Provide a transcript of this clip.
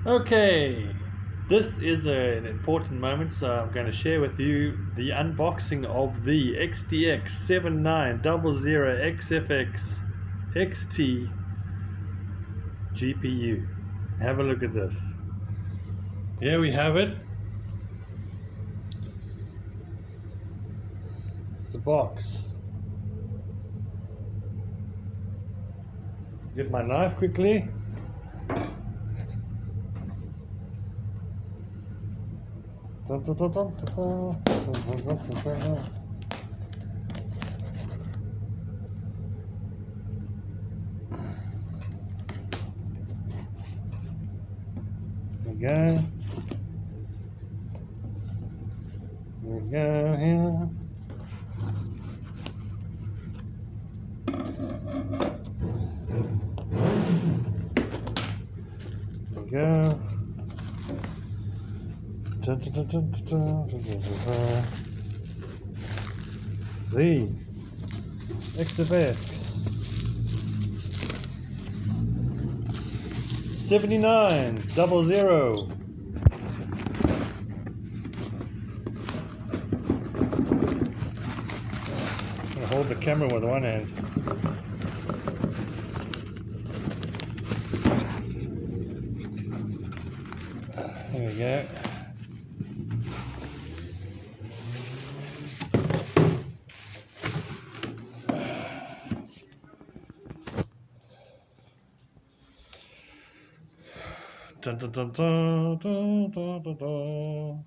Okay, this is an important moment, so I'm going to share with you the unboxing of the XTX 7900XFX XT GPU. Have a look at this. Here we have it. It's the box. Get my knife quickly. Dun, dun, dun, dun, dun, dun, dun, dun, dun, dun. There we go. There we go here. There we go. Dun, dun, dun, dun, dun, dun, dun, dun, dun. The XFX 7900. I'll hold the camera with one hand. There we go. Dun, dun, dun, dun, dun, dun, dun, dun.